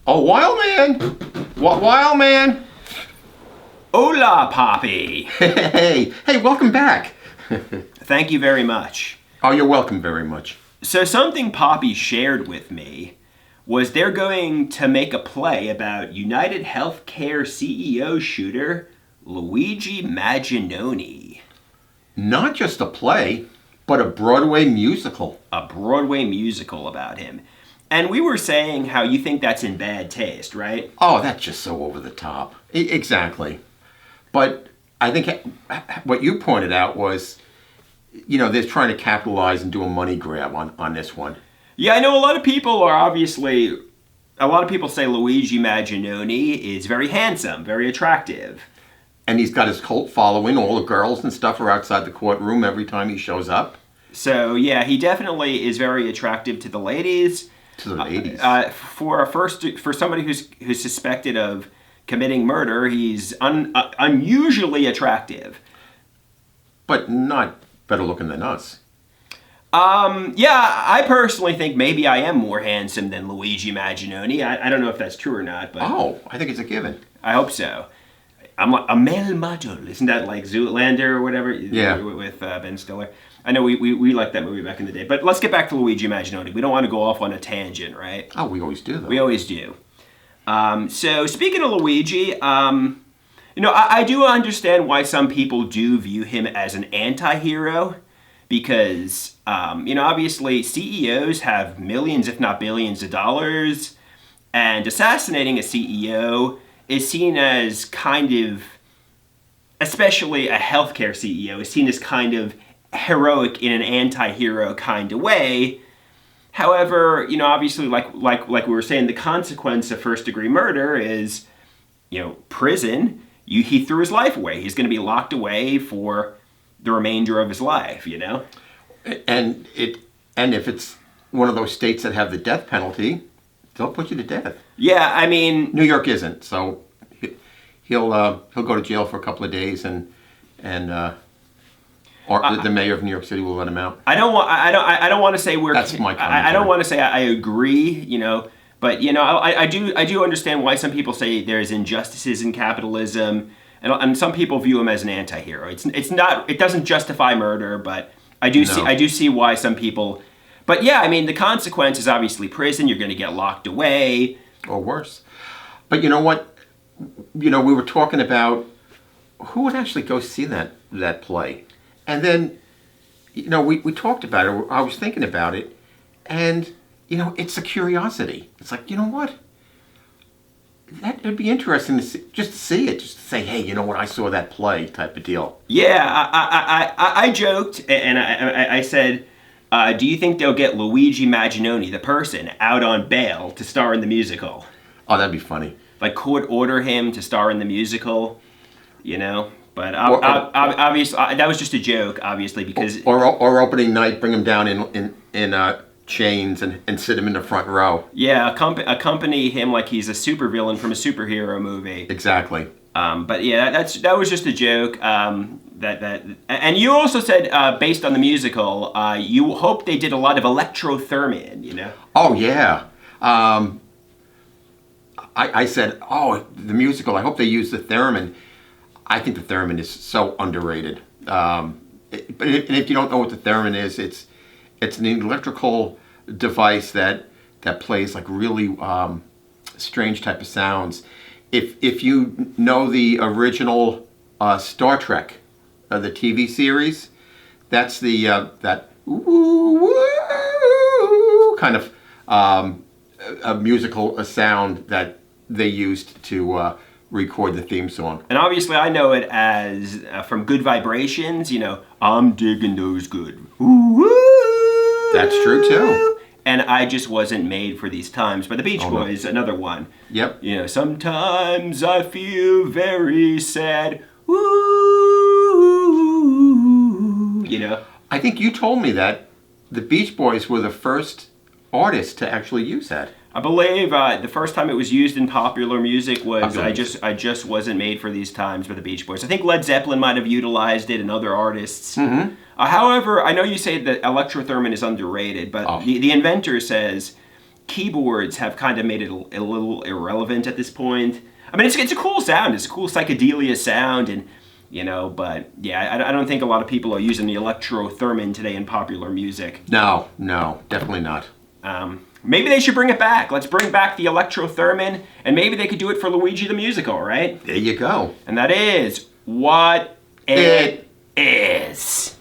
Oh, Wildman! What, Wildman? Hola, Papi. Hey, welcome back. Thank you very much. Oh, you're welcome very much. So something Papi shared with me was they're going to make a play about United Healthcare CEO shooter Luigi Maginoni. Not just a play, but a Broadway musical. A Broadway musical about him. And we were saying how you think that's in bad taste, right? Oh, that's just so over the top. Exactly. But I think what you pointed out was, they're trying to capitalize and do a money grab on this one. Yeah, I know a lot of people say Luigi Maginoni is very handsome, very attractive. And he's got his cult following. All the girls and stuff are outside the courtroom every time he shows up. So, yeah, he definitely is very attractive to the ladies. To the ladies. For somebody who's suspected of committing murder, he's unusually attractive. But not better looking than us. Yeah, I personally think maybe I am more handsome than Luigi Maginoni. I don't know if that's true or not, but... Oh, I think it's a given. I hope so. I'm like a male model. Isn't that like Zoolander or whatever? Yeah. With Ben Stiller. I know we liked that movie back in the day. But let's get back to Luigi Maginoni. We don't want to go off on a tangent, right? Oh, we always do, though. We always do. So speaking of Luigi, I do understand why some people do view him as an anti-hero. Because, obviously CEOs have millions, if not billions of dollars. And assassinating a CEO is seen as kind of, especially a healthcare CEO, is seen as kind of heroic in an anti-hero kind of way. However, obviously, like we were saying, the consequence of first-degree murder is, prison. He threw his life away. He's going to be locked away for the remainder of his life, And if it's one of those states that have the death penalty, they'll put you to death. Yeah, I mean, New York isn't, so he'll go to jail for a couple of days, and the mayor of New York City will let him out. I don't want to say we're. That's my commentary. I don't want to say I agree, but I do understand why some people say there's injustices in capitalism, and some people view him as an anti-hero. It doesn't justify murder, but I do see why some people. But yeah, I mean, the consequence is obviously prison. You're going to get locked away. Or worse. But you know what? We were talking about who would actually go see that play. And then, we talked about it. I was thinking about it. And, it's a curiosity. It's like, you know what? It'd be interesting to see it. Just to say, hey, you know what? I saw that play type of deal. Yeah, I joked and I said, do you think they'll get Luigi Maginoni, the person, out on bail to star in the musical? Oh, that'd be funny. Like, court order him to star in the musical, But obviously, that was just a joke, obviously, because... Or opening night, bring him down in chains and sit him in the front row. Yeah, accompany him like he's a supervillain from a superhero movie. Exactly. But yeah, that was just a joke. And you also said, based on the musical, you hope they did a lot of electrothermin, Oh, yeah. I said, the musical, I hope they use the theremin. I think the theremin is so underrated. But if you don't know what the theremin is, it's an electrical device that plays like really strange type of sounds. If you know the original Star Trek, the TV series, that's the that woo, woo, kind of a musical sound that they used to record the theme song. And obviously I know it as from Good Vibrations, I'm digging those good. Woo, that's true too. And I just wasn't made for these times. But the Beach Boys, another one. Yep. Sometimes I feel very sad. Woo, I think you told me that the Beach Boys were the first artists to actually use that. I believe the first time it was used in popular music was I just wasn't made for these times by the Beach Boys. I think Led Zeppelin might have utilized it and other artists. Mm-hmm. However, I know you say that electrothermin is underrated, but the inventor says keyboards have kind of made it a little irrelevant at this point. I mean, it's a cool sound. It's a cool psychedelia sound, and but yeah, I don't think a lot of people are using the electro theremin today in popular music. No, definitely not. Maybe they should bring it back. Let's bring back the electro theremin, and maybe they could do it for Luigi the Musical, right? There you go. And that is what it is.